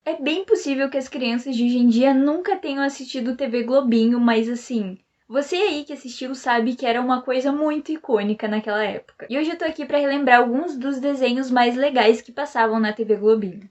É bem possível que as crianças de hoje em dia nunca tenham assistido TV Globinho, mas assim, você aí que assistiu sabe que era uma coisa muito icônica naquela época. E hoje eu tô aqui pra relembrar alguns dos desenhos mais legais que passavam na TV Globinho.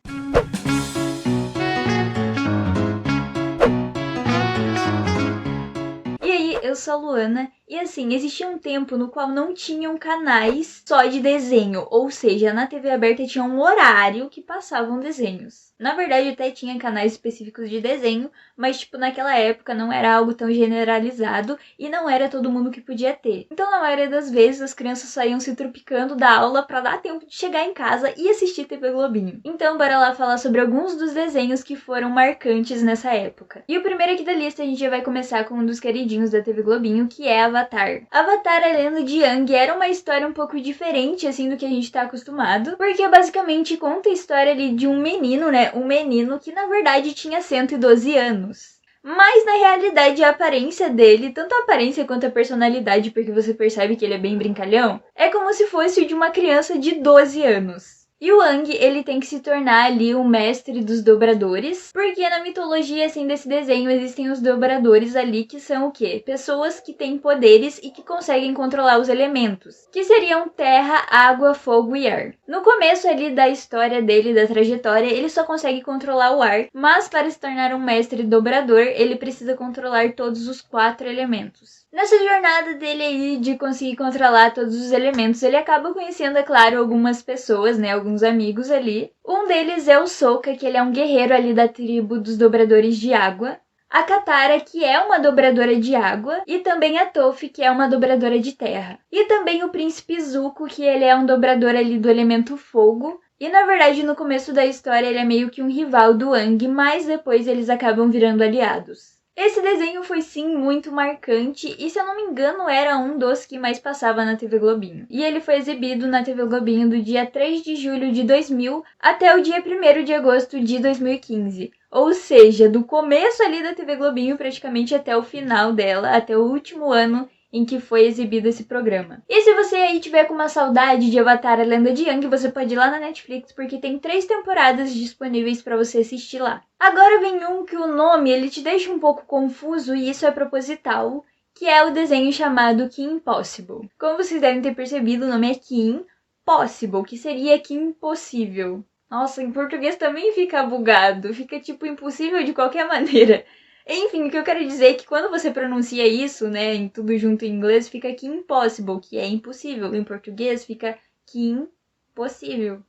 E aí, eu sou a Luana, e assim, existia um tempo no qual não tinham canais só de desenho, ou seja, na TV aberta tinha um horário que passavam desenhos. Na verdade, até tinha canais específicos de desenho, mas tipo, naquela época não era algo tão generalizado e não era todo mundo que podia ter. Então, na maioria das vezes, as crianças saíam se trupicando da aula pra dar tempo de chegar em casa e assistir TV Globinho. Então, bora lá falar sobre alguns dos desenhos que foram marcantes nessa época. E o primeiro aqui da lista a gente já vai começar com um dos queridinhos da TV Globinho, que é Avatar. Avatar, a Lenda de Aang, era uma história um pouco diferente, assim, do que a gente tá acostumado, porque basicamente conta a história ali de um menino, né? Um menino que, na verdade, tinha 112 anos. Mas, na realidade, a aparência dele, tanto a aparência quanto a personalidade, porque você percebe que ele é bem brincalhão, é como se fosse o de uma criança de 12 anos. E o Aang, ele tem que se tornar ali o mestre dos dobradores, porque na mitologia, assim, desse desenho existem os dobradores ali, que são o quê? Pessoas que têm poderes e que conseguem controlar os elementos, que seriam terra, água, fogo e ar. No começo ali da história dele, da trajetória, ele só consegue controlar o ar, mas para se tornar um mestre dobrador, ele precisa controlar todos os 4 elementos. Nessa jornada dele aí de conseguir controlar todos os elementos, ele acaba conhecendo, é claro, algumas pessoas, né, alguns amigos ali. Um deles é o Sokka, que ele é um guerreiro ali da tribo dos dobradores de água. A Katara, que é uma dobradora de água, e também a Toph, que é uma dobradora de terra. E também o príncipe Zuko, que ele é um dobrador ali do elemento fogo. E na verdade, no começo da história, ele é meio que um rival do Aang, mas depois eles acabam virando aliados. Esse desenho foi sim muito marcante e, se eu não me engano, era um dos que mais passava na TV Globinho. E ele foi exibido na TV Globinho do dia 3 de julho de 2000 até o dia 1º de agosto de 2015. Ou seja, do começo ali da TV Globinho praticamente até o final dela, até o último ano em que foi exibido esse programa. E se você aí tiver com uma saudade de Avatar, a Lenda de Aang, você pode ir lá na Netflix, porque tem 3 temporadas disponíveis para você assistir lá. Agora vem um que o nome ele te deixa um pouco confuso, e isso é proposital, que é o desenho chamado Kim Possible. Como vocês devem ter percebido, o nome é Kim Possible, que seria Kim Impossível. Nossa, em português também fica bugado, fica tipo impossível de qualquer maneira. Enfim, o que eu quero dizer é que quando você pronuncia isso, né, em tudo junto em inglês, fica que impossible, que é impossível. Em português fica que impossível.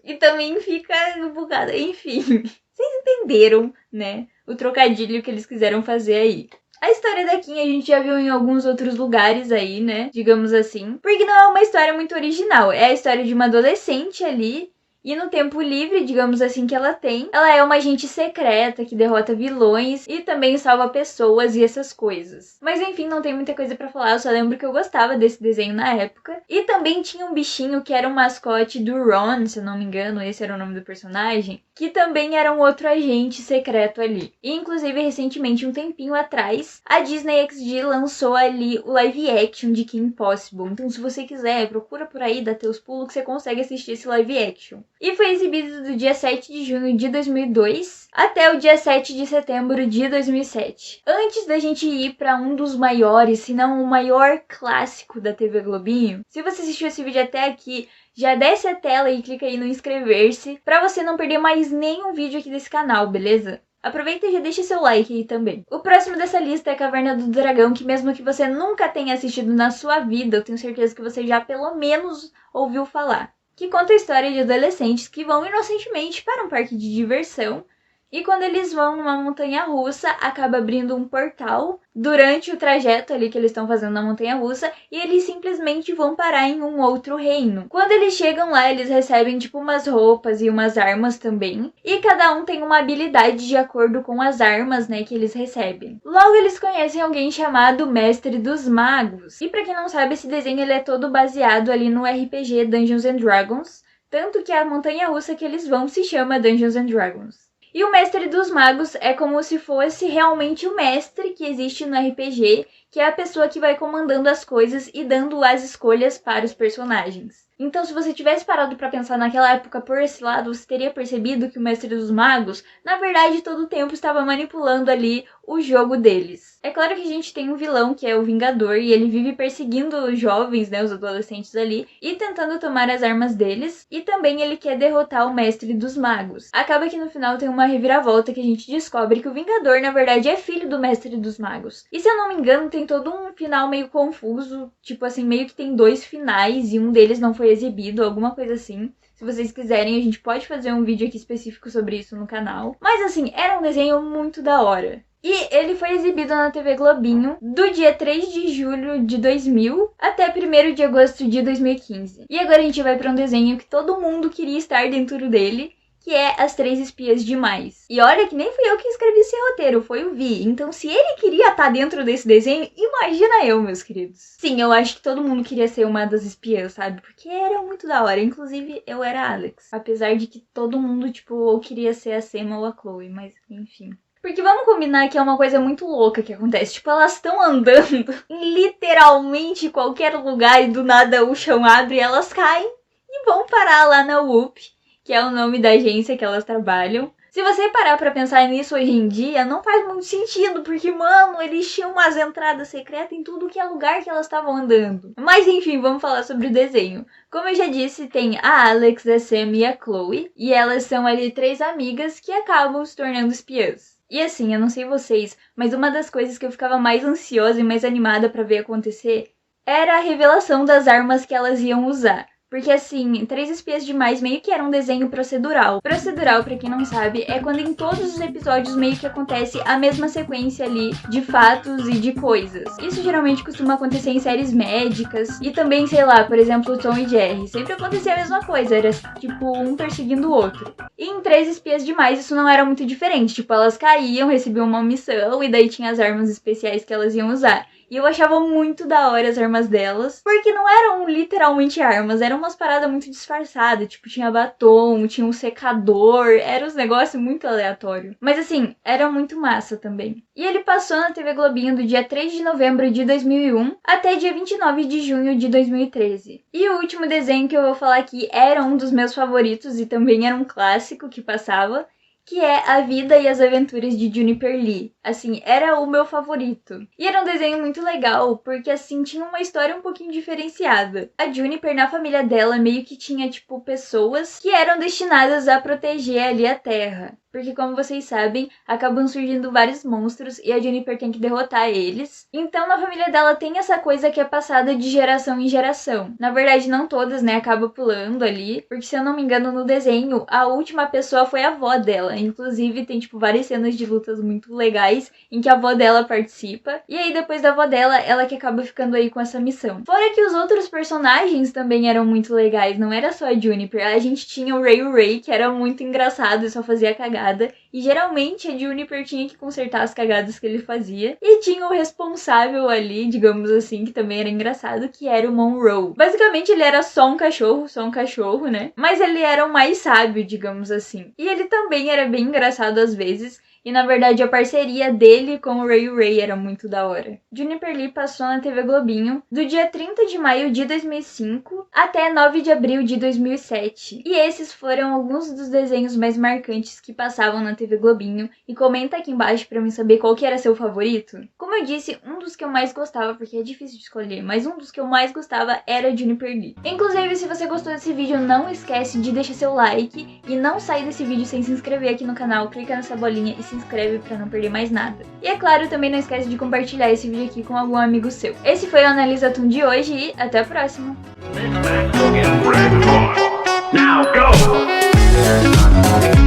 E também fica bugado. Enfim, vocês entenderam, né, o trocadilho que eles quiseram fazer aí. A história da Kim a gente já viu em alguns outros lugares aí, né, digamos assim. Porque não é uma história muito original. É a história de uma adolescente ali. E no tempo livre, digamos assim, que ela tem, ela é uma agente secreta que derrota vilões e também salva pessoas e essas coisas. Mas enfim, não tem muita coisa pra falar, eu só lembro que eu gostava desse desenho na época. E também tinha um bichinho que era um mascote do Ron, se eu não me engano, esse era o nome do personagem, que também era um outro agente secreto ali. E inclusive, recentemente, um tempinho atrás, a Disney XD lançou ali o live action de Kim Possible. Então, se você quiser, procura por aí, dá teus pulos que você consegue assistir esse live action. E foi exibido do dia 7 de junho de 2002 até o dia 7 de setembro de 2007. Antes da gente ir para um dos maiores, se não o maior clássico da TV Globinho, se você assistiu esse vídeo até aqui, já desce a tela e clica aí no inscrever-se para você não perder mais nenhum vídeo aqui desse canal, beleza? Aproveita e já deixa seu like aí também. O próximo dessa lista é Caverna do Dragão, que mesmo que você nunca tenha assistido na sua vida, eu tenho certeza que você já pelo menos ouviu falar. Que conta a história de adolescentes que vão inocentemente para um parque de diversão e quando eles vão numa montanha-russa, acaba abrindo um portal durante o trajeto ali que eles estão fazendo na montanha-russa e eles simplesmente vão parar em um outro reino. Quando eles chegam lá, eles recebem tipo umas roupas e umas armas também e cada um tem uma habilidade de acordo com as armas, né, que eles recebem. Logo eles conhecem alguém chamado Mestre dos Magos. E pra quem não sabe, esse desenho ele é todo baseado ali no RPG Dungeons and Dragons, tanto que a montanha-russa que eles vão se chama Dungeons and Dragons. E o Mestre dos Magos é como se fosse realmente o mestre que existe no RPG, que é a pessoa que vai comandando as coisas e dando as escolhas para os personagens. Então, se você tivesse parado pra pensar naquela época por esse lado, você teria percebido que o Mestre dos Magos, na verdade, todo o tempo estava manipulando ali o jogo deles. É claro que a gente tem um vilão, que é o Vingador, e ele vive perseguindo os jovens, né, os adolescentes ali, e tentando tomar as armas deles, e também ele quer derrotar o Mestre dos Magos. Acaba que no final tem uma reviravolta que a gente descobre que o Vingador, na verdade, é filho do Mestre dos Magos. E se eu não me engano, tem todo um final meio confuso, tipo assim, meio que tem 2 finais, e um deles não foi exibido, alguma coisa assim. Se vocês quiserem, a gente pode fazer um vídeo aqui específico sobre isso no canal. Mas assim, era um desenho muito da hora. E ele foi exibido na TV Globinho do dia 3 de julho de 2000 até 1º de agosto de 2015. E agora a gente vai para um desenho que todo mundo queria estar dentro dele, que é As Três Espiãs Demais. E olha que nem fui eu que escrevi esse roteiro, foi o Vi. Então se ele queria estar dentro desse desenho, imagina eu, meus queridos. Sim, eu acho que todo mundo queria ser uma das espiãs, sabe? Porque era muito da hora. Inclusive, eu era Alex. Apesar de que todo mundo, tipo, ou queria ser a Selma ou a Chloe, mas enfim. Porque vamos combinar que é uma coisa muito louca que acontece. Tipo, elas estão andando em literalmente qualquer lugar e do nada o chão abre e elas caem e vão parar lá na Whoop, que é o nome da agência que elas trabalham. Se você parar pra pensar nisso hoje em dia, não faz muito sentido, porque, mano, eles tinham umas entradas secretas em tudo que é lugar que elas estavam andando. Mas enfim, vamos falar sobre o desenho. Como eu já disse, tem a Alex, a Sam e a Chloe, e elas são ali 3 amigas que acabam se tornando espiãs. E assim, eu não sei vocês, mas uma das coisas que eu ficava mais ansiosa e mais animada pra ver acontecer era a revelação das armas que elas iam usar. Porque assim, Três Espiãs Demais meio que era um desenho procedural. Procedural, pra quem não sabe, é quando em todos os episódios meio que acontece a mesma sequência ali de fatos e de coisas. Isso geralmente costuma acontecer em séries médicas e também, sei lá, por exemplo, Tom e Jerry. Sempre acontecia a mesma coisa, era tipo um perseguindo o outro. E em Três Espiãs Demais isso não era muito diferente, tipo, elas caíam, recebiam uma missão e daí tinha as armas especiais que elas iam usar. E eu achava muito da hora as armas delas, porque não eram literalmente armas, eram umas paradas muito disfarçadas, tipo, tinha batom, tinha um secador, eram uns negócios muito aleatórios. Mas assim, era muito massa também. E ele passou na TV Globinho do dia 3 de novembro de 2001 até dia 29 de junho de 2013. E o último desenho que eu vou falar aqui era um dos meus favoritos e também era um clássico que passava, que é A Vida e as Aventuras de Juniper Lee. Assim, era o meu favorito. E era um desenho muito legal, porque assim, tinha uma história um pouquinho diferenciada. A Juniper, na família dela, meio que tinha, tipo, pessoas que eram destinadas a proteger ali a Terra. Porque, como vocês sabem, acabam surgindo vários monstros e a Juniper tem que derrotar eles. Então, na família dela tem essa coisa que é passada de geração em geração. Na verdade, não todas, né? Acaba pulando ali. Porque, se eu não me engano, no desenho, a última pessoa foi a avó dela. Inclusive, tem, tipo, várias cenas de lutas muito legais em que a avó dela participa. E aí, depois da avó dela, ela que acaba ficando aí com essa missão. Fora que os outros personagens também eram muito legais. Não era só a Juniper. A gente tinha o Ray, que era muito engraçado e só fazia cagada. E geralmente a Juniper tinha que consertar as cagadas que ele fazia. E tinha o responsável ali, digamos assim, que também era engraçado, que era o Monroe. Basicamente ele era só um cachorro, né? Mas ele era o mais sábio, digamos assim. E ele também era bem engraçado às vezes. E na verdade a parceria dele com o Ray era muito da hora. Juniper Lee passou na TV Globinho do dia 30 de maio de 2005 até 9 de abril de 2007. E esses foram alguns dos desenhos mais marcantes que passavam na TV Globinho. E comenta aqui embaixo pra mim saber qual que era seu favorito. Como eu disse, um dos que eu mais gostava, porque é difícil de escolher, mas um dos que eu mais gostava era Juniper Lee. Inclusive, se você gostou desse vídeo, não esquece de deixar seu like e não sair desse vídeo sem se inscrever aqui no canal. Clica nessa bolinha e se inscreve pra não perder mais nada. E é claro, também não esquece de compartilhar esse vídeo aqui com algum amigo seu. Esse foi o Analisa Toon de hoje e até a próxima! Now go!